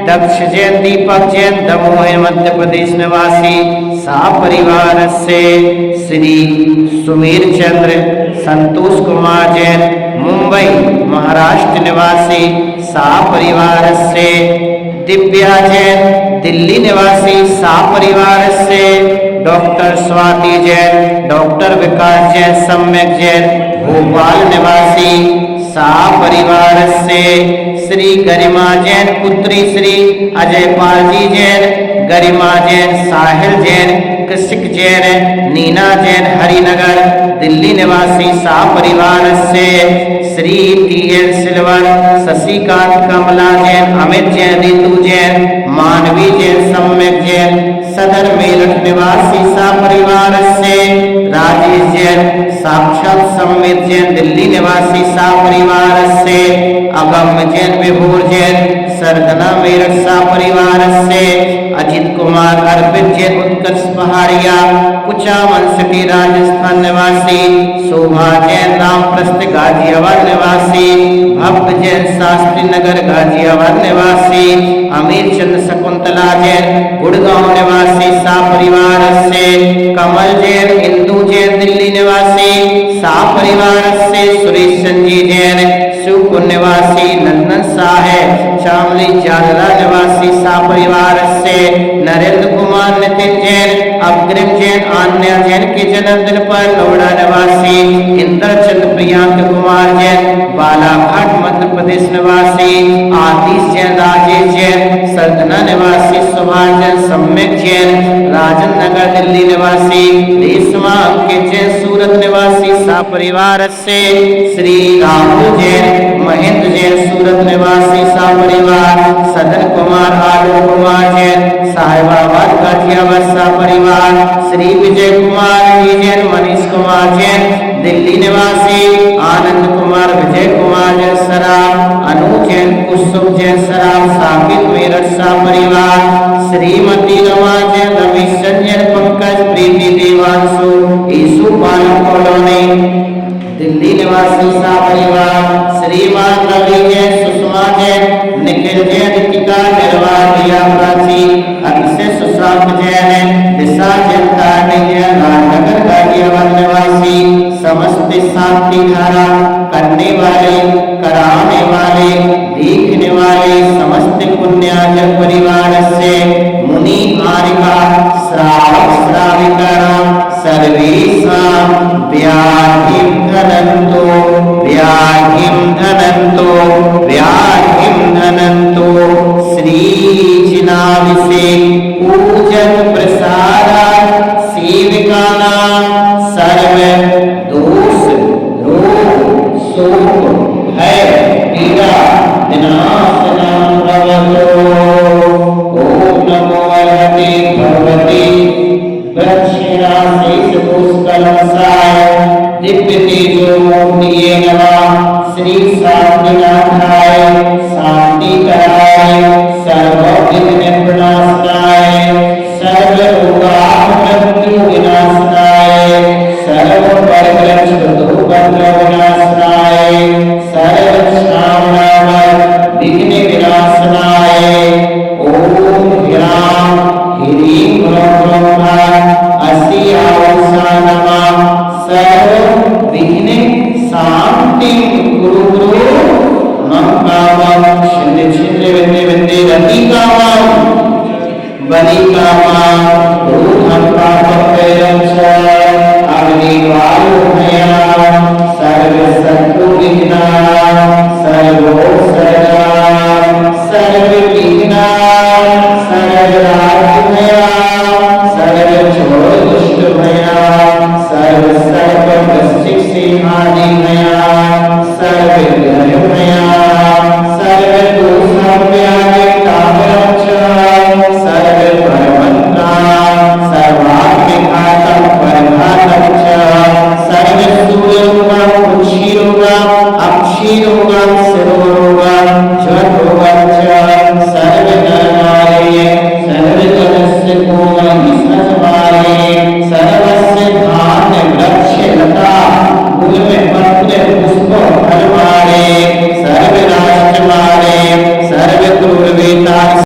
दक्ष जैन, दीपक जैन, दमोह मध्य प्रदेश निवासी, सा परिवार से श्री सुमीर चंद्र संतोष कुमार जैन, मुंबई महाराष्ट्र निवासी, सा परिवार से दिव्या जैन, दिल्ली निवासी, सा परिवार से डॉक्टर स्वाति जैन, डॉक्टर विकास जैन, सम्यक जैन, भोपाल निवासी, सा परिवार से श्री गरिमा जैन, पुत्री श्री अजय पाल जी जैन, गरिमा जैन, साहिल जैन, कृषिक जैन, नीना जैन, हरिनगर दिल्ली निवासी, सा परिवार से श्री टी.एन. सिल्वर, शशिकांत, कमला जैन, अमित जैन, रितु जैन, मानवी जैन, सम्यक जैन, सदर मेरठ निवासी, सा परिवार से राजेश जैन, साक्षात सम्मित जैन, दिल्ली निवासी, सा परिवार से अगम जैन, विभोर जैन, सरदना मेरठ, सा परिवार से अजित कुमार अर्पित जैन उत्कर्ष पहाड़िया कुचामन सिटी राजस्थान निवासी, शोभा जैन रामप्रस्थ गाजियाबाद निवासी, भक्त जैन शास्त्री नगर गाजियाबाद निवासी, अमीर चंद शकुंतला जैन गुड़गांव निवासी सा परिवार से, कमल जैन हिंदू जैन दिल्ली निवासी सा परिवार से, सुरेश संजी जैन शिवपुर निवासी नंदन साहेब शामली जालरा निवासी सा परिवार से, नरेंद्र कुमार नितिन जैन अग्रिम जैन आन्या जैन के जन्मदिन पर नोएडा निवासी, इंद्रचंद प्रियांक कुमार जैन बालाघाट मध्य प्रदेश निवासी, आतिश जैन राजेश जैन सरदना निवासी, सुभाष जैन सम्यक जैन राजन नगर दिल्ली निवासी, रेशमा अंकित जैन सूरत निवासी सा परिवार से, श्री राहुल जैन महेंद्र जैन सूरत निवासी सा परिवार, सदन कुमार आलोक कुमार जैन साहिबाबाद गाजियाबाद सा परिवार, श्री विजय कुमार जी जैन मनीष कुमार जैन दिल्ली निवासी, आनंद कुमार विजय कुमार जैन सराफ, अनु जैन कुसुम जैन सराफ साकिब मेरठ सा परिवार, श्रीमती रमा जैन रमेश जैन पंकज प्रीति देवांशु ईसु पालन कॉलोनी दिल्ली निवासी सा परिवार, श्रीमान रवि जैन सुषमा जैन निखिल जैन टीका निर्वाहिया प्राची, अक्षय सुशांत जैन दिशा जैन तारणी जैन राजनगर गाजियाबाद निवासी, समस्त शांति धारा करने वाले कराने वाले देखने वाले समस्त पुण्याजन परिवार से, मुनि आरिका श्रावक श्राविकाणां सर्वेषां व्याधिं धनन्तु व्याधिं धनन्तु व्याधिं धनन्तु, श्रीजिनाभिषेक पूजन प्रसाद सेविकानां सर्व दोष रोग शोक भय पीड़ा विनाशनं भवतु। ओम नमो अर्हते भगवते वृक्षराशेष पुष्कलसाय दिव्य तेजो मूर्तिये नमः। श्री शांतिनाथाय शांतिकराय सर्वविघ्न विनाशनाय सर्वरोगाः मृत्यु विनाशनाय सर्व परग्रह